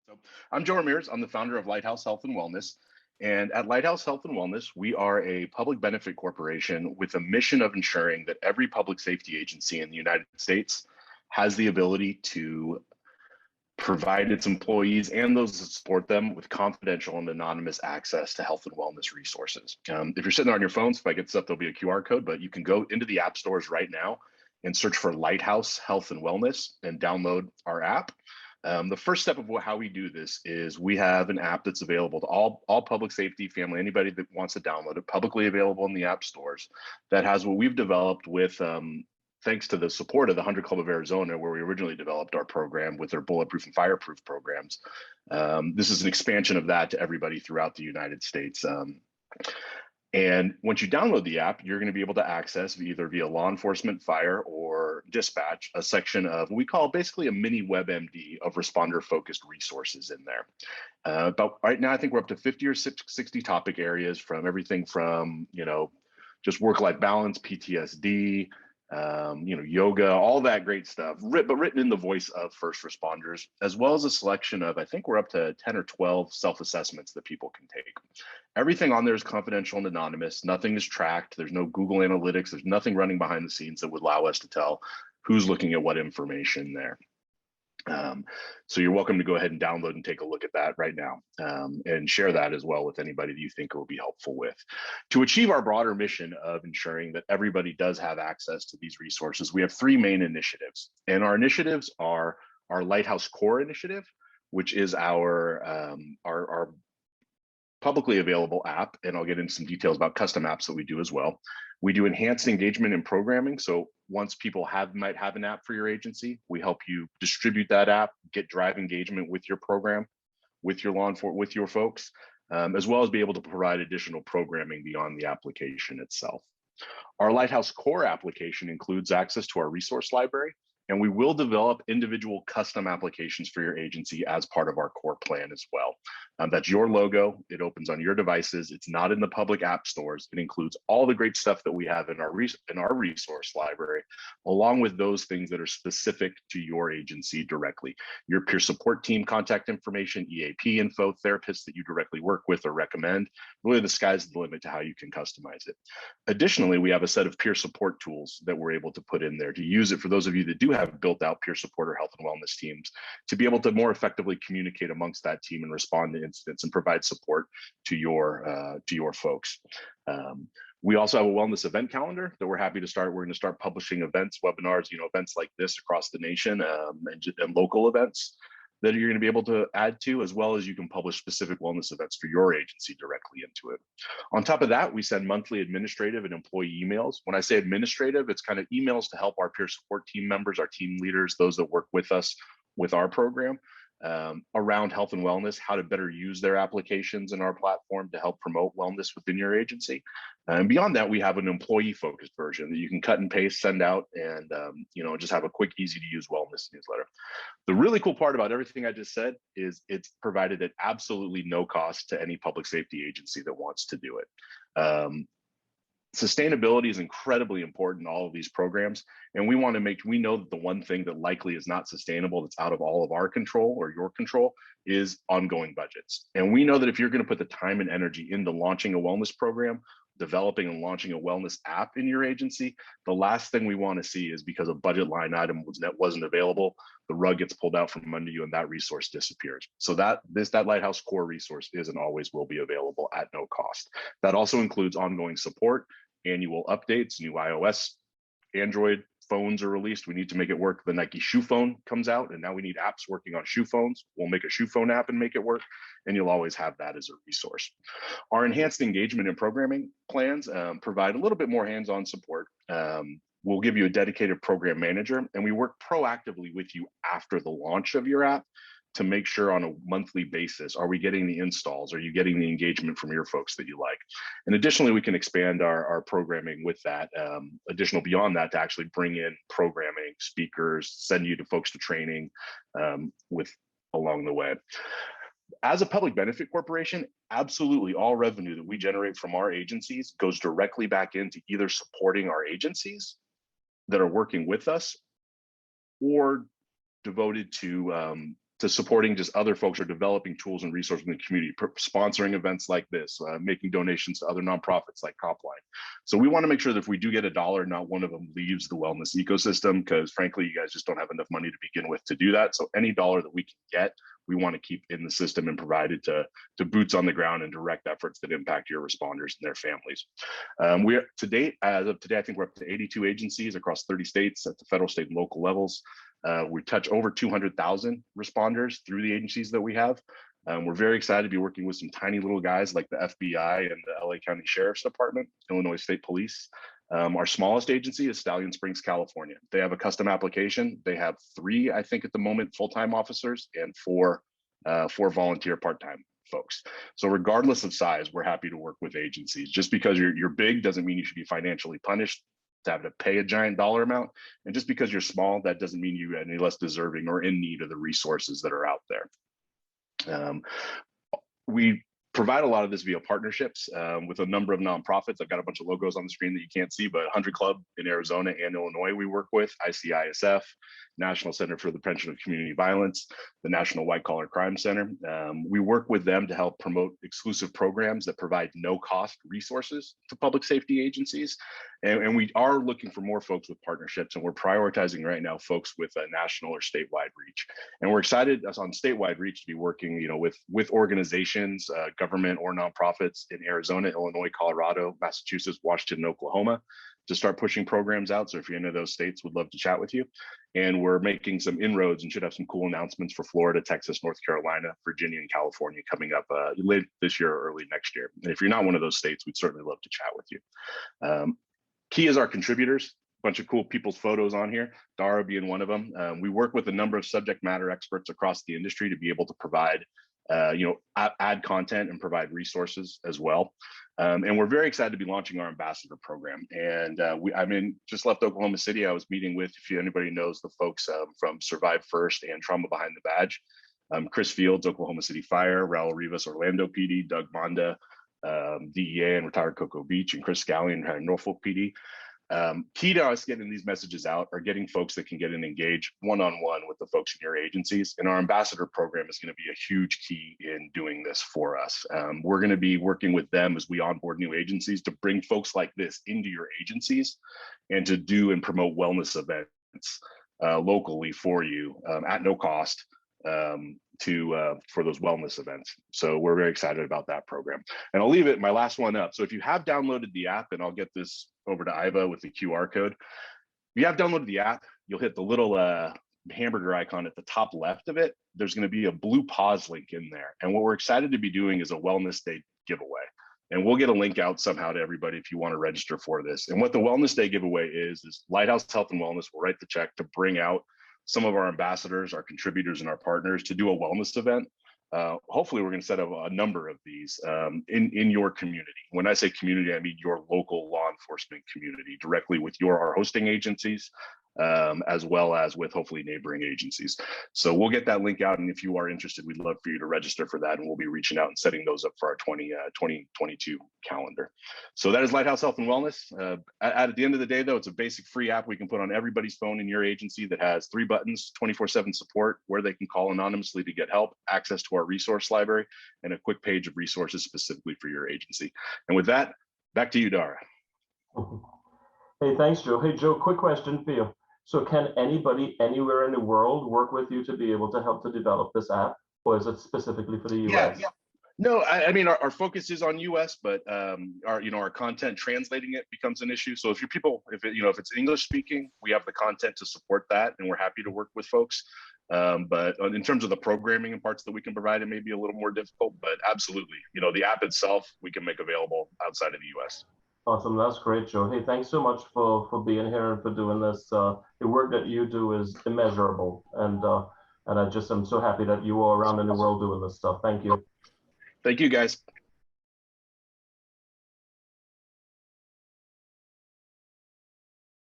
So I'm Joe Ramirez. I'm the founder of Lighthouse Health and Wellness. And at Lighthouse Health and Wellness, we are a public benefit corporation with a mission of ensuring that every public safety agency in the United States has the ability to provide its employees and those that support them with confidential and anonymous access to health and wellness resources. If you're sitting there on your phones, if I get stuff, there'll be a QR code, but you can go into the app stores right now and search for Lighthouse Health and Wellness and download our app. The first step of how we do this is we have an app that's available to all public safety family, anybody that wants to download it, publicly available in the app stores, that has what we've developed with thanks to the support of the 100 Club of Arizona, where we originally developed our program with their bulletproof and fireproof programs. This is an expansion of that to everybody throughout the United States. And once you download the app, you're going to be able to access either via law enforcement, fire, or dispatch a section of what we call basically a mini WebMD of responder focused resources in there. But right now, I think we're up to 50 or 60 topic areas, from everything from, just work-life balance, PTSD, yoga, all that great stuff, but written in the voice of first responders, as well as a selection of, I think we're up to 10 or 12 self-assessments that people can take. Everything on there is confidential and anonymous. Nothing is tracked. There's no Google Analytics. There's nothing running behind the scenes that would allow us to tell who's looking at what information there. So you're welcome to go ahead and download and take a look at that right now, and share that as well with anybody that you think it will be helpful with. To achieve our broader mission of ensuring that everybody does have access to these resources, we have three main initiatives. And our initiatives are our Lighthouse Core initiative, which is our publicly available app, and I'll get into some details about custom apps that we do as well. We do enhanced engagement and programming. So once people might have an app for your agency, we help you distribute that app, drive engagement with your program, with your with your folks, as well as be able to provide additional programming beyond the application itself. Our Lighthouse Core application includes access to our resource library, and we will develop individual custom applications for your agency as part of our core plan as well. That's your logo. It opens on your devices. It's not in the public app stores. It includes all the great stuff that we have in our resource library, along with those things that are specific to your agency directly. Your peer support team contact information, EAP info, therapists that you directly work with or recommend. Really, the sky's the limit to how you can customize it. Additionally, we have a set of peer support tools that we're able to put in there to use it for those of you that do have built out peer support or health and wellness teams, to be able to more effectively communicate amongst that team and respond to incidents and provide support to your folks. We also have a wellness event calendar that we're happy to start. We're going to start publishing events, webinars, events like this across the nation, and local events that you're going to be able to add to, as well as you can publish specific wellness events for your agency directly into it. On top of that, we send monthly administrative and employee emails. When I say administrative, it's kind of emails to help our peer support team members, our team leaders, those that work with us with our program, around health and wellness, how to better use their applications in our platform to help promote wellness within your agency. And beyond that, we have an employee-focused version that you can cut and paste, send out, and just have a quick, easy-to-use wellness newsletter. The really cool part about everything I just said is it's provided at absolutely no cost to any public safety agency that wants to do it. Sustainability is incredibly important in all of these programs, and we know that the one thing that likely is not sustainable, that's out of all of our control or your control, is ongoing budgets. And we know that if you're going to put the time and energy into launching a wellness program, developing and launching a wellness app in your agency, the last thing we want to see is, because a budget line item that wasn't available, the rug gets pulled out from under you and that resource disappears. So that Lighthouse Core resource is and always will be available at no cost. That also includes ongoing support, annual updates, new iOS, Android phones are released. We need to make it work. The Nike shoe phone comes out, and now we need apps working on shoe phones. We'll make a shoe phone app and make it work, and you'll always have that as a resource. Our enhanced engagement and programming plans provide a little bit more hands-on support. We'll give you a dedicated program manager, and we work proactively with you after the launch of your app to make sure on a monthly basis, are we getting the installs? Are you getting the engagement from your folks that you like? And additionally, we can expand our programming with that, additional beyond that, to actually bring in programming, speakers, send you to folks to training with along the way. As a public benefit corporation, absolutely all revenue that we generate from our agencies goes directly back into either supporting our agencies that are working with us, or devoted to to supporting just other folks who are developing tools and resources in the community, sponsoring events like this, making donations to other nonprofits like Copline. So we want to make sure that if we do get a dollar, not one of them leaves the wellness ecosystem, because frankly, you guys just don't have enough money to begin with to do that. So any dollar that we can get, we want to keep in the system and provided to boots on the ground and direct efforts that impact your responders and their families. We are to date, as of today, I think we're up to 82 agencies across 30 states at the federal, state, and local levels. We touch over 200,000 responders through the agencies that we have. We're very excited to be working with some tiny little guys like the FBI and the LA County Sheriff's Department, Illinois State Police. Our smallest agency is Stallion Springs, California. They have a custom application. They have 3, I think at the moment, full-time officers and 4 volunteer part-time folks. So regardless of size, we're happy to work with agencies. Just because you're big doesn't mean you should be financially punished to have to pay a giant dollar amount. And just because you're small, that doesn't mean you're any less deserving or in need of the resources that are out there. We provide a lot of this via partnerships with a number of nonprofits. I've got a bunch of logos on the screen that you can't see, but 100 Club in Arizona and Illinois we work with, ICISF, National Center for the Prevention of Community Violence, the National White Collar Crime Center. We work with them to help promote exclusive programs that provide no-cost resources to public safety agencies. And we are looking for more folks with partnerships, and we're prioritizing right now folks with a national or statewide reach. And we're excited as on statewide reach to be working, with organizations, government or nonprofits in Arizona, Illinois, Colorado, Massachusetts, Washington, and Oklahoma to start pushing programs out. So if you're in any of those states, we'd love to chat with you. And we're making some inroads and should have some cool announcements for Florida, Texas, North Carolina, Virginia, and California coming up late this year or early next year. And if you're not one of those states, we'd certainly love to chat with you. Key is our contributors. Bunch of cool people's photos on here, Dara being one of them. We work with a number of subject matter experts across the industry to be able to provide add content and provide resources as well. And we're very excited to be launching our ambassador program. And just left Oklahoma City. I was meeting with, if anybody knows the folks from Survive First and Trauma Behind the Badge, Chris Fields, Oklahoma City Fire, Raul Rivas, Orlando PD, Doug Monda, DEA and retired Cocoa Beach, and Chris Scallion, retired Norfolk PD. Key to us getting these messages out are getting folks that can get and engage one-on-one with the folks in your agencies. And our ambassador program is going to be a huge key in doing this for us. We're going to be working with them as we onboard new agencies to bring folks like this into your agencies and to do and promote wellness events locally for you at no cost for those wellness events. So we're very excited about that program. And I'll leave it, my last one up. So if you have downloaded the app, and I'll get this over to Iva with the QR code. If you have downloaded the app, you'll hit the little hamburger icon at the top left of it. There's going to be a BluePaz link in there. And what we're excited to be doing is a Wellness Day giveaway. And we'll get a link out somehow to everybody if you want to register for this. And what the Wellness Day giveaway is Lighthouse Health and Wellness will write the check to bring out some of our ambassadors, our contributors, and our partners to do a wellness event. Hopefully we're going to set up a number of these in your community. When I say community, I mean your local law enforcement community, directly with our hosting agencies, as well as with hopefully neighboring agencies. So we'll get that link out, and if you are interested, we'd love for you to register for that, and we'll be reaching out and setting those up for our 2022 calendar. So that is Lighthouse Health and Wellness. At the end of the day, though, it's a basic free app we can put on everybody's phone in your agency that has 3 buttons, 24/7 support, where they can call anonymously to get help, access to our resource library, and a quick page of resources specifically for your agency. And with that, back to you, Dara. Hey, thanks, Joe. Hey, Joe, quick question for you. So can anybody anywhere in the world work with you to be able to help to develop this app, or is it specifically for the US? Yeah. No, I mean, our focus is on US, but our content translating it becomes an issue. So if it's English speaking, we have the content to support that, and we're happy to work with folks. But in terms of the programming and parts that we can provide, it may be a little more difficult, but absolutely, the app itself, we can make available outside of the US. Awesome, that's great, Joe. Hey, thanks so much for being here and for doing this. The work that you do is immeasurable, and I just am so happy that you are around in the world doing this stuff. Thank you. Thank you, guys.